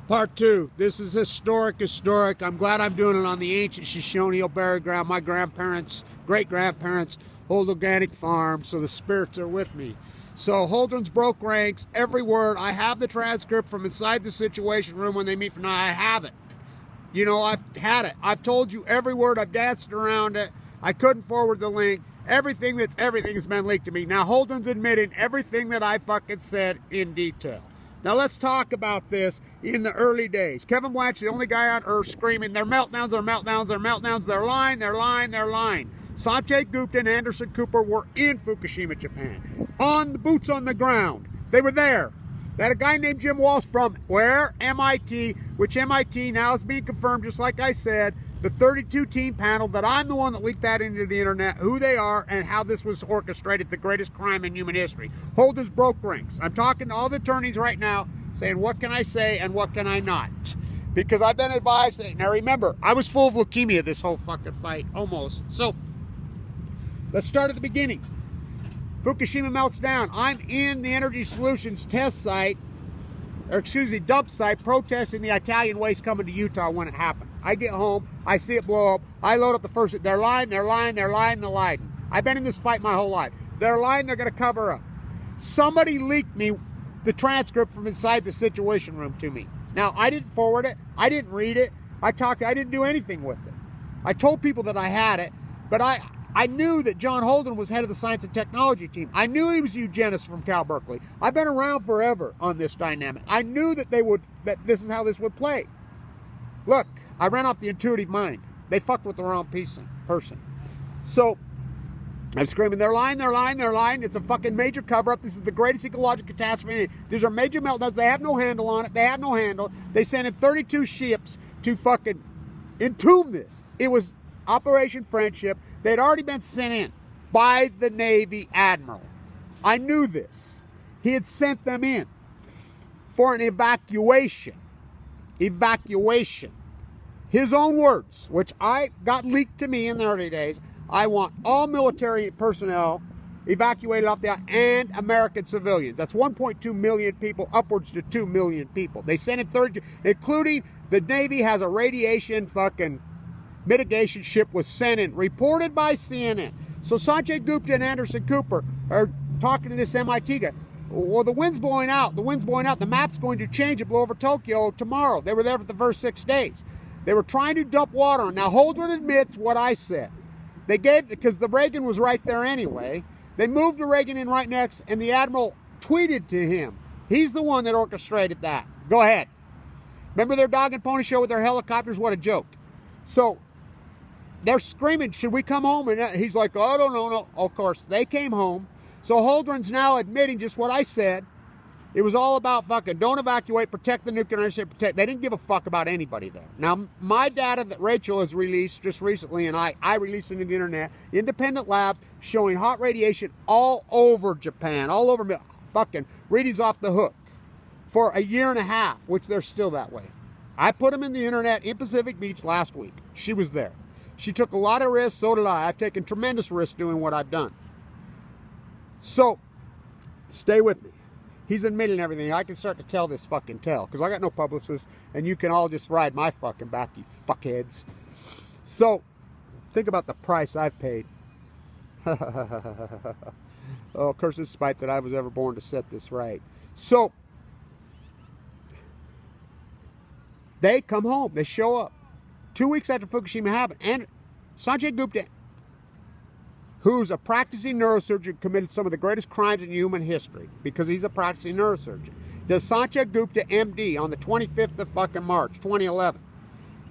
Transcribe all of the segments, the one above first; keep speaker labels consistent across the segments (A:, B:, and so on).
A: Part 2. This is historic. I'm glad I'm doing it on the ancient Shoshone burial ground. My grandparents, great-grandparents hold organic farms, so the spirits are with me. So Holdren's broke ranks, every word. I have the transcript from inside the Situation Room when they meet for now. I have it. You know, I've had it. I've told you every word. I've danced around it. I couldn't forward the link. Everything has been leaked to me. Now Holdren's admitting everything that I fucking said in detail. Now let's talk about this in the early days. Kevin Blanch, the only guy on earth screaming, they're meltdowns, they're meltdowns, they're meltdowns, they're lying, they're lying, they're lying. Sanjay Gupta and Anderson Cooper were in Fukushima, Japan. On the boots on the ground. They were there. They had a guy named Jim Walsh from where? MIT, which MIT now is being confirmed, just like I said, the 32-team panel, that I'm the one that leaked that into the internet, who they are, and how this was orchestrated, the greatest crime in human history. Holdren's broke ranks. I'm talking to all the attorneys right now, saying what can I say and what can I not? Because I've been advised that, now remember, I was full of leukemia this whole fucking fight, almost. So, let's start at the beginning. Fukushima melts down. I'm in the Energy Solutions test site, or excuse me, dump site, protesting the Italian waste coming to Utah when it happened. I get home, I see it blow up, I load up the first, they're lying, they're lying, they're lying, they're lying. I've been in this fight my whole life. They're lying, they're gonna cover up. Somebody leaked me the transcript from inside the Situation Room to me. Now, I didn't forward it, I didn't read it, I didn't do anything with it. I told people that I had it, but I knew that John Holdren was head of the science and technology team. I knew he was a eugenist from Cal Berkeley. I've been around forever on this dynamic. I knew that this is how this would play. Look, I ran off the intuitive mind. They fucked with the wrong person. So, I'm screaming, they're lying, they're lying, they're lying. It's a fucking major cover-up. This is the greatest ecological catastrophe. These are major meltdowns. They have no handle on it. They have no handle. They sent in 32 ships to fucking entomb this. It was Operation Friendship. They'd already been sent in by the Navy Admiral. I knew this. He had sent them in for an evacuation. His own words, which I got leaked to me in the early days. I want all military personnel evacuated off the island and American civilians. That's 1.2 million people, upwards to 2 million people. They sent in 32, including the Navy has a radiation fucking mitigation ship was sent in, reported by CNN. So Sanjay Gupta and Anderson Cooper are talking to this MIT guy. Well, the wind's blowing out. The map's going to change and blow over Tokyo tomorrow. They were there for the first 6 days. They were trying to dump water on. Now, Holdren admits what I said. They gave, because the Reagan was right there anyway, they moved the Reagan in right next, and the Admiral tweeted to him. He's the one that orchestrated that. Go ahead. Remember their dog and pony show with their helicopters? What a joke. So, they're screaming, should we come home? And he's like, oh, no. Of course, they came home. So Holdren's now admitting just what I said. It was all about fucking don't evacuate, protect the nuclear industry, protect. They didn't give a fuck about anybody there. Now, my data that Rachel has released just recently, and I released into the internet, independent labs showing hot radiation all over Japan, all over fucking readings off the hook for a year and a half, which they're still that way. I put them in the internet in Pacific Beach last week. She was there. She took a lot of risks, so did I. I've taken tremendous risks doing what I've done. So, stay with me. He's admitting everything. I can start to tell this fucking tale, because I got no publicist, and you can all just ride my fucking back, you fuckheads. So, think about the price I've paid. Oh, curse and spite that I was ever born to set this right. So, they come home. They show up. 2 weeks after Fukushima happened, and Sanjay Gupta, who's a practicing neurosurgeon, committed some of the greatest crimes in human history because he's a practicing neurosurgeon. Does Sanjay Gupta, MD, on the 25th of fucking March, 2011.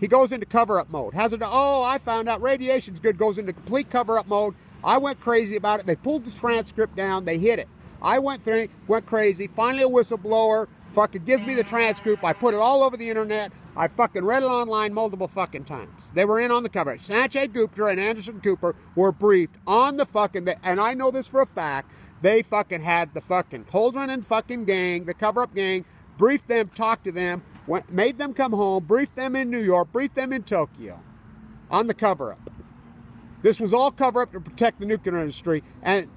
A: He goes into cover-up mode. I found out radiation's good, goes into complete cover-up mode. I went crazy about it. They pulled the transcript down. They hid it. I went through, went crazy. Finally, a whistleblower fucking gives me the transcript. I put it all over the internet. I fucking read it online multiple fucking times. They were in on the cover. Sanjay Gupta and Anderson Cooper were briefed on the fucking, and I know this for a fact, they fucking had the fucking Holdren and fucking gang, the cover-up gang, briefed them, talked to them, made them come home, briefed them in New York, briefed them in Tokyo on the cover-up. This was all cover-up to protect the nuclear industry, and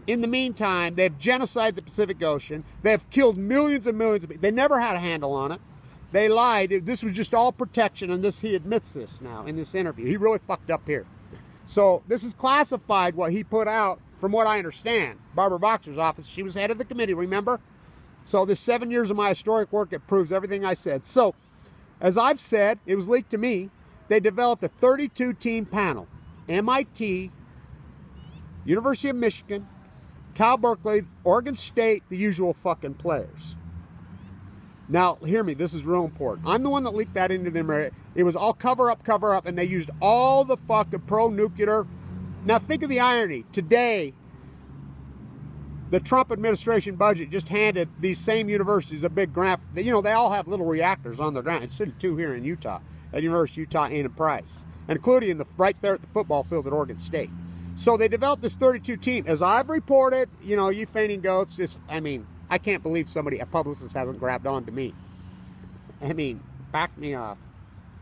A: in the meantime, they've genocided the Pacific Ocean. They've killed millions and millions of people. They never had a handle on it. They lied. This was just all protection, and he admits this now in this interview. He really fucked up here. So this is classified, what he put out, from what I understand. Barbara Boxer's office, she was head of the committee, remember? So this 7 years of my historic work, it proves everything I said. So, as I've said, it was leaked to me, they developed a 32-team panel. MIT, University of Michigan, Cal Berkeley, Oregon State, the usual fucking players. Now, hear me, this is real important. I'm the one that leaked that into them. It was all cover up, and they used all the fucking pro-nuclear. Now, think of the irony. Today, the Trump administration budget just handed these same universities a big grant. You know, they all have little reactors on their ground. It's 2 here in Utah, at University of Utah and in Price, including right there at the football field at Oregon State. So they developed this 32 team. As I've reported, you know, you fainting goats, just, I mean, I can't believe a publicist hasn't grabbed on to me. I mean, back me off.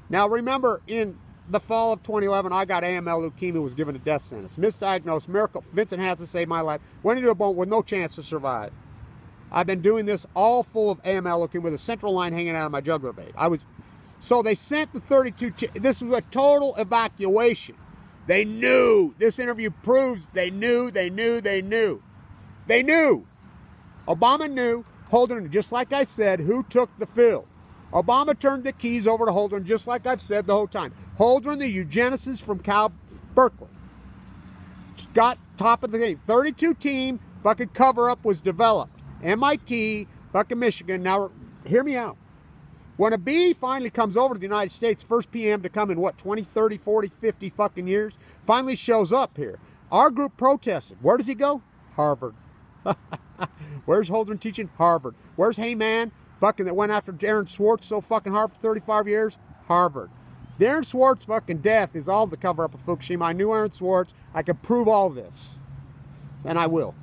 A: Now, remember, in the fall of 2011, I got AML leukemia, was given a death sentence. Misdiagnosed, miracle. Vincent Hansen saved my life. Went into a bone with no chance to survive. I've been doing this all full of AML leukemia with a central line hanging out of my jugular vein. So they sent the 32, this was a total evacuation. They knew. This interview proves they knew. They knew. Obama knew. Holdren, just like I said, who took the field. Obama turned the keys over to Holdren, just like I've said the whole time. Holdren, the eugenicist from Cal Berkeley, got top of the game. 32 team fucking cover-up was developed. MIT, fucking Michigan. Now, hear me out. When a B finally comes over to the United States, first PM to come in, what, 20, 30, 40, 50 fucking years, finally shows up here. Our group protested. Where does he go? Harvard. Where's Holdren teaching? Harvard. Where's Heyman, fucking that went after Darren Swartz so fucking hard for 35 years? Harvard. Darren Swartz fucking death is all the cover-up of Fukushima. I knew Aaron Swartz. I could prove all this. And I will.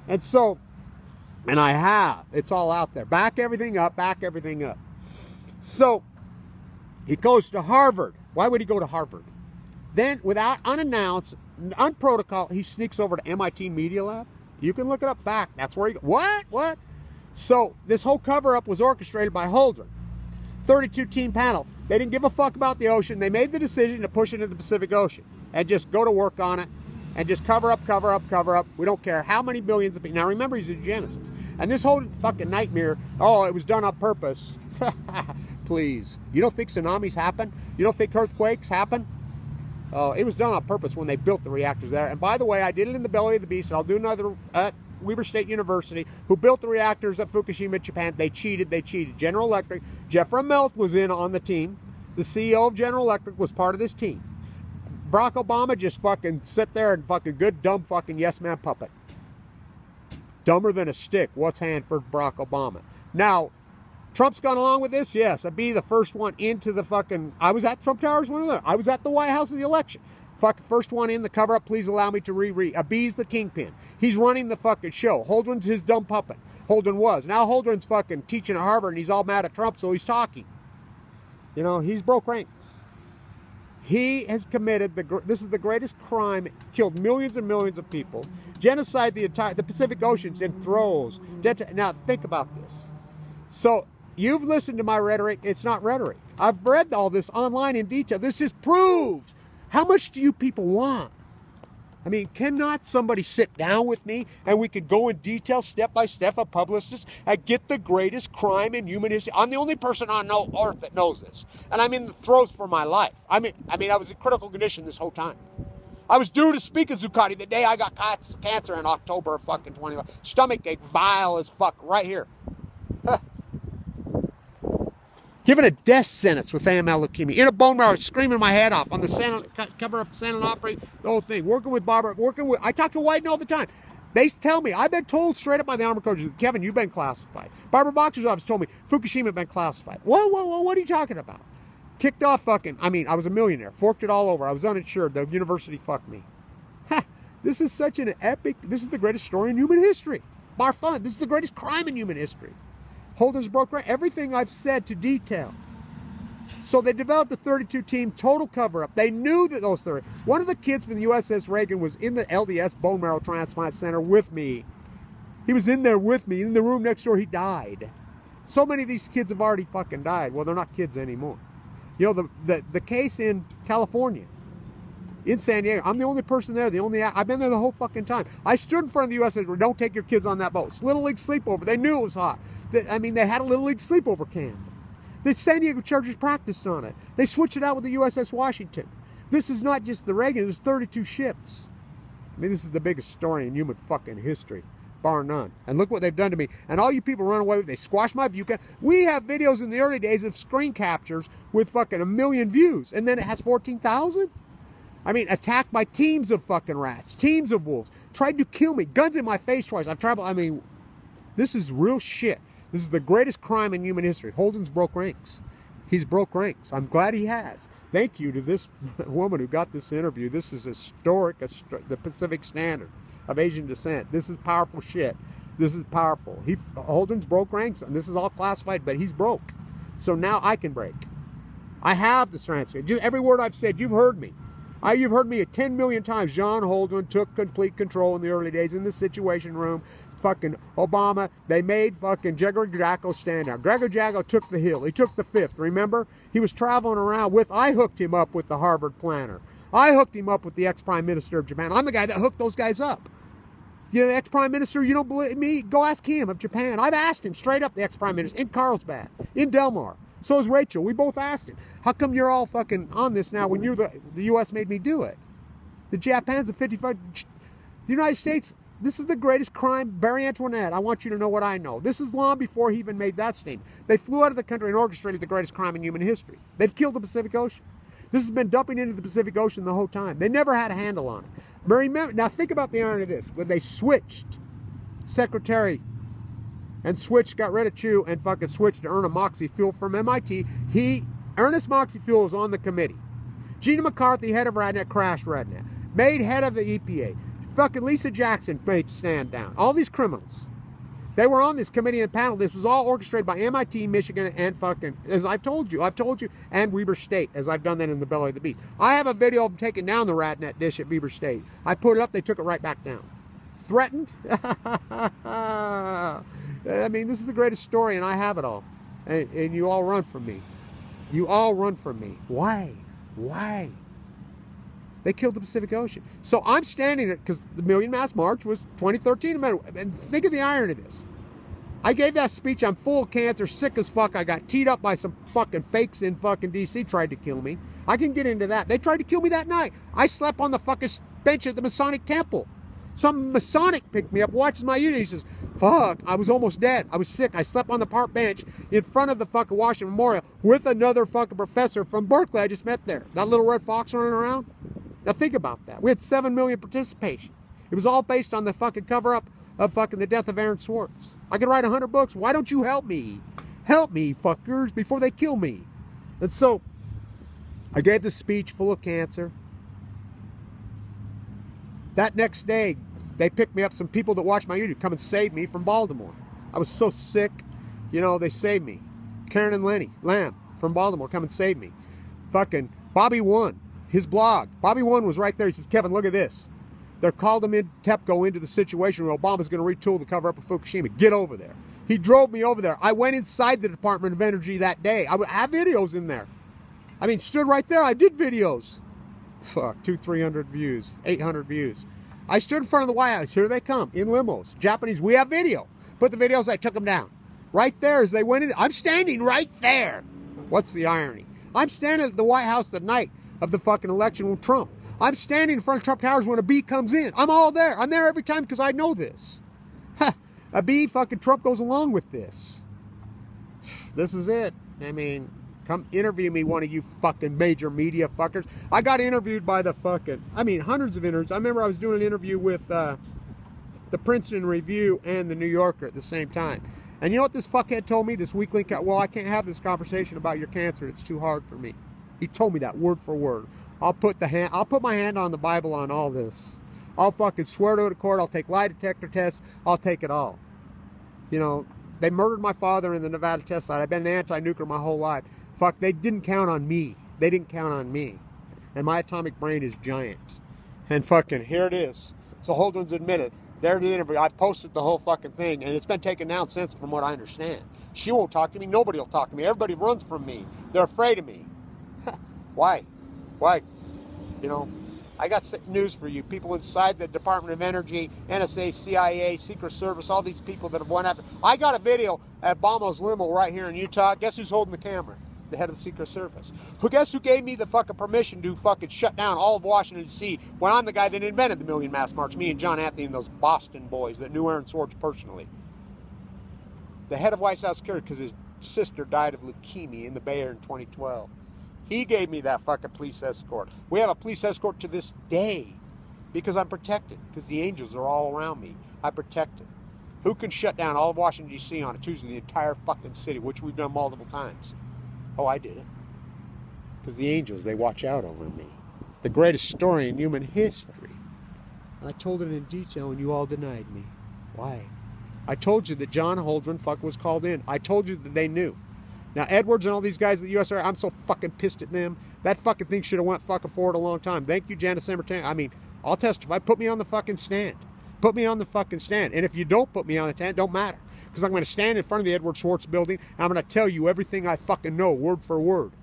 A: And so, and I have. It's all out there. Back everything up. So, he goes to Harvard. Why would he go to Harvard? Then, without unannounced, unprotocol, he sneaks over to MIT Media Lab. You can look it up. Fact. That's where he goes. What? So, this whole cover-up was orchestrated by Holdren. 32-team panel. They didn't give a fuck about the ocean. They made the decision to push it into the Pacific Ocean and just go to work on it and just cover up. We don't care how many billions of people. Now, remember, he's a eugenicist. And this whole fucking nightmare, oh, it was done on purpose. Please. You don't think tsunamis happen? You don't think earthquakes happen? Oh, it was done on purpose when they built the reactors there. And by the way, I did it in the belly of the beast, and I'll do another at Weber State University, who built the reactors at Fukushima, Japan. They cheated. General Electric, Jeff Immelt was in on the team. The CEO of General Electric was part of this team. Barack Obama just fucking sit there and fucking good, dumb fucking yes-man puppet. Dumber than a stick. What's hand for Barack Obama? Now, Trump's gone along with this? Yes. I'd be the first one into the fucking... I was at Trump Towers, one of them. I was at the White House of the election. Fucking first one in the cover-up. Please allow me to reread. Abie's the kingpin. He's running the fucking show. Holdren's his dumb puppet. Holdren was. Now Holdren's fucking teaching at Harvard, and he's all mad at Trump, so he's talking. You know, he's broke ranks. He has committed, this is the greatest crime, killed millions and millions of people. Genocide, the Pacific Ocean's in throes. Now, think about this. So, you've listened to my rhetoric. It's not rhetoric. I've read all this online in detail. This just proves, how much do you people want? I mean, cannot somebody sit down with me and we could go in detail, step by step, a publicist, and get the greatest crime in human history? I'm the only person on earth that knows this. And I'm in the throes for my life. I mean, I was in critical condition this whole time. I was due to speak at Zuccotti the day I got cancer in October of fucking 21. Stomach ache, vile as fuck, right here. Given a death sentence with AML leukemia, in a bone marrow, screaming my head off on the cover of San Onofre, the whole thing. Working with Barbara, I talk to Whiten all the time. They tell me, I've been told straight up by the armored coaches, Kevin, you've been classified. Barbara Boxer's office told me, Fukushima had been classified. Whoa, what are you talking about? Kicked off fucking, I mean, I was a millionaire, forked it all over. I was uninsured, the university fucked me. Ha, this is such an epic, this is the greatest story in human history. Bar fun, this is the greatest crime in human history. Holdren's broke right. Everything I've said to detail. So they developed a 32-team total cover-up. They knew that those 30. One of the kids from the U.s.s. Reagan was in the LDS Bone Marrow Transplant Center with me. He was in there with me. In the room next door, he died. So many of these kids have already fucking died. Well, they're not kids anymore. You know, the case in California, in San Diego, I'm the only person there. I've been there the whole fucking time. I stood in front of the U.S.s. Don't take your kids on that boat. It's Little League sleepover. They knew it was hot. They had a Little League sleepover camp. The San Diego Chargers practiced on it. They switched it out with the U.s.s. Washington. This is not just the Reagan. There's 32 ships. I mean, this is the biggest story in human fucking history, bar none. And look what they've done to me. And all you people run away with, they squash my view. We have videos in the early days of screen captures with fucking 1 million views. And then it has 14,000? I mean, attacked by teams of fucking rats, teams of wolves, tried to kill me, guns in my face twice. This is real shit. This is the greatest crime in human history. Holden's broke ranks. He's broke ranks. I'm glad he has. Thank you to this woman who got this interview. This is historic, the Pacific Standard of Asian descent. This is powerful shit. This is powerful. Holden's broke ranks, and this is all classified, but he's broke. So now I can break. I have this transcript. Every word I've said, you've heard me. You've heard me 10 million times. John Holden took complete control in the early days in the Situation Room. Fucking Obama, they made fucking Gregory Jacko stand down. Gregory Jacko took the hill. He took the fifth, remember? He was traveling around I hooked him up with the Harvard planner. I hooked him up with the ex-prime minister of Japan. I'm the guy that hooked those guys up. You know, the ex-prime minister, you don't believe me? Go ask him of Japan. I've asked him straight up, the ex-prime minister, in Carlsbad, in Delmar. So is Rachel. We both asked him. How come you're all fucking on this now when the U.S. made me do it? The Japan's a 55... The United States, this is the greatest crime. Barry Antoinette, I want you to know what I know. This is long before he even made that statement. They flew out of the country and orchestrated the greatest crime in human history. They've killed the Pacific Ocean. This has been dumping into the Pacific Ocean the whole time. They never had a handle on it. Now think about the irony of this. When they switched Secretary... and got rid of Chu and fucking switched to Ernest Moxie-Fuel from MIT. Ernest Moxie-Fuel was on the committee. Gina McCarthy, head of RadNet, crashed RadNet. Made head of the EPA. Fucking Lisa Jackson made stand down. All these criminals. They were on this committee and panel. This was all orchestrated by MIT, Michigan, and fucking, as I've told you, and Weber State, as I've done that in the belly of the beast. I have a video of them taking down the RadNet dish at Weber State. I put it up, they took it right back down. Threatened? I mean, this is the greatest story, and I have it all. And you all run from me. You all run from me. Why? Why? They killed the Pacific Ocean. So I'm standing there, because the Million Mass March was 2013. And think of the irony of this. I gave that speech. I'm full of cancer, sick as fuck. I got teed up by some fucking fakes in fucking D.C. tried to kill me. I can get into that. They tried to kill me that night. I slept on the fucking bench at the Masonic Temple. Some Masonic picked me up, watches my unit. He says, fuck, I was almost dead. I was sick. I slept on the park bench in front of the fucking Washington Memorial with another fucking professor from Berkeley I just met there. That little red fox running around. Now think about that. We had 7 million participation. It was all based on the fucking cover-up of fucking the death of Aaron Swartz. I could write 100 books. Why don't you help me? Help me, fuckers, before they kill me. And so, I gave this speech full of cancer. That next day, they picked me up. Some people that watch my YouTube come and save me from Baltimore. I was so sick, you know, they saved me. Karen and Lenny Lamb from Baltimore come and save me. Fucking Bobby One, his blog. Bobby One was right there. He says, Kevin, look at this. They've called him in, TEPCO, into the situation where Obama's going to retool the cover-up of Fukushima. Get over there. He drove me over there. I went inside the Department of Energy that day. I have videos in there. I mean, stood right there. I did videos. Fuck, 200-300 views, 800 views. I stood in front of the White House. Here they come, in limos. Japanese, we have video. Put the videos, I took them down. Right there as they went in. I'm standing right there. What's the irony? I'm standing at the White House the night of the fucking election with Trump. I'm standing in front of Trump Towers when a bee comes in. I'm all there. I'm there every time because I know this. A bee, fucking Trump goes along with this. This is it. I mean... Come interview me, one of you fucking major media fuckers. I got interviewed by the fucking, hundreds of interviews. I remember I was doing an interview with the Princeton Review and the New Yorker at the same time. And you know what this fuckhead told me, this weakling? Well, I can't have this conversation about your cancer. It's too hard for me. He told me that word for word. I'll put my hand on the Bible on all this. I'll fucking swear to it in court. I'll take lie detector tests. I'll take it all. You know, they murdered my father in the Nevada test site. I've been an anti-nuclear my whole life. Fuck, they didn't count on me. They didn't count on me. And my atomic brain is giant. And fucking, here it is. So Holden's admitted. There's the interview. I've posted the whole fucking thing, and it's been taken down since, from what I understand. She won't talk to me. Nobody will talk to me. Everybody runs from me. They're afraid of me. Why? Why? You know, I got news for you. People inside the Department of Energy, NSA, CIA, Secret Service, all these people that have went after. I got a video at Obama's limo right here in Utah. Guess who's holding the camera? The head of the Secret Service. Guess who gave me the fucking permission to fucking shut down all of Washington, D.C. when I'm the guy that invented the Million Mass March, me and John Anthony and those Boston boys that knew Aaron Swartz personally. The head of White House Security, because his sister died of leukemia in the Bay Area in 2012. He gave me that fucking police escort. We have a police escort to this day because I'm protected, because the angels are all around me. I'm protected. Who can shut down all of Washington, D.C. on a Tuesday, the entire fucking city, which we've done multiple times? Oh, I did it. Because the angels, they watch out over me. The greatest story in human history. And I told it in detail and you all denied me. Why? I told you that John Holdren was called in. I told you that they knew. Now, Edwards and all these guys at the U.s.s, I'm so fucking pissed at them. That fucking thing should have went fucking forward a long time. Thank you, Janice Simmerton. I mean, I'll testify. Put me on the fucking stand. Put me on the fucking stand. And if you don't put me on the stand, don't matter. Because I'm going to stand in front of the Edward Schwartz building, and I'm going to tell you everything I fucking know, word for word.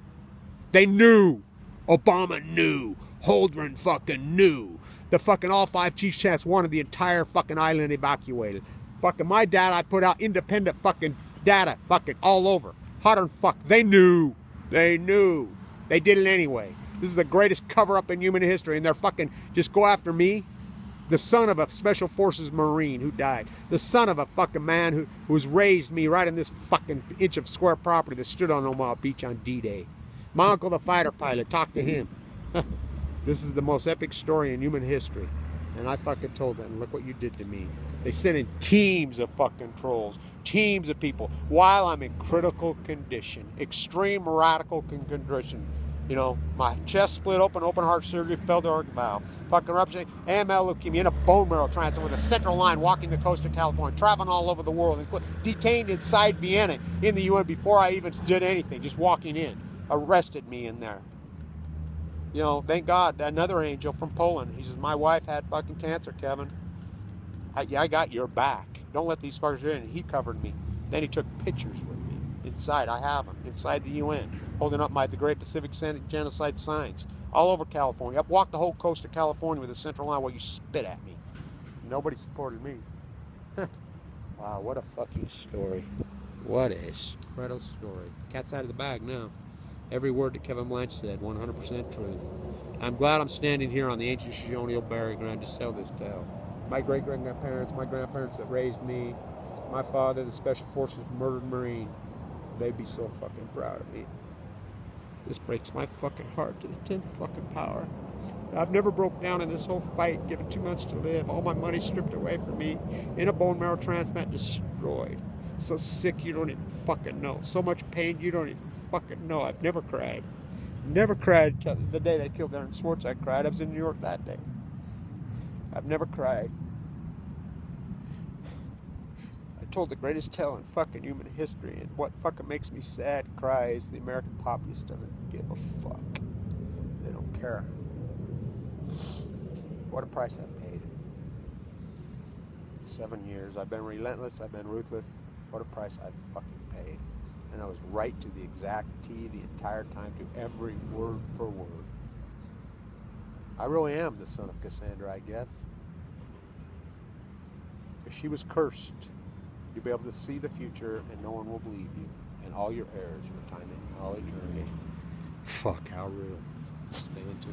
A: They knew. Obama knew. Holdren fucking knew. The fucking all 5 chief chefs wanted the entire fucking island evacuated. Fucking my data, I put out independent fucking data fucking all over. Hotter than fuck. They knew. They knew. They did it anyway. This is the greatest cover-up in human history, and they're fucking just go after me. The son of a Special Forces Marine who died. The son of a fucking man who's raised me right in this fucking inch of square property that stood on Omaha Beach on D-Day. My uncle, the fighter pilot, talked to him. This is the most epic story in human history. And I fucking told them, look what you did to me. They sent in teams of fucking trolls, teams of people, while I'm in critical condition, extreme radical condition. You know, my chest split open, open heart surgery, failed the organ valve, fucking rupture, AML leukemia, in a bone marrow transplant with a central line, walking the coast of California, traveling all over the world, detained inside Vienna in the UN before I even did anything, just walking in, arrested me in there. You know, thank God, another angel from Poland. He says, my wife had fucking cancer, Kevin. I got your back. Don't let these fuckers in. He covered me. Then he took pictures with me. Inside, I have them. Inside the UN. Holding up the Great Pacific Genocide signs. All over California. I've walked the whole coast of California with a central line while you spit at me. Nobody supported me. Wow, what a fucking story. What a incredible story. Cat's out of the bag now. Every word that Kevin Blanch said, 100% truth. I'm glad I'm standing here on the ancient Shoshone burial ground to tell this tale. My great-grandparents, my grandparents that raised me, my father, the Special Forces murdered Marine, they'd be so fucking proud of me. This breaks my fucking heart to the 10th fucking power. I've never broke down in this whole fight, given 2 months to live, all my money stripped away from me, in a bone marrow transplant destroyed. So sick you don't even fucking know. So much pain you don't even fucking know. I've never cried. Never cried till the day they killed Aaron Swartz. I cried. I was in New York that day. I've never cried. I told the greatest tale in fucking human history, and what fucking makes me sad and cry is the American populace doesn't give a fuck. They don't care. What a price I've paid. 7 years. I've been relentless. I've been ruthless. What a price I've fucking paid. And I was right to the exact T the entire time, to every word for word. I really am the son of Cassandra, I guess. If she was cursed, you'll be able to see the future and no one will believe you. And all your errors for time and all eternity. Fuck, how real. Stay in tune.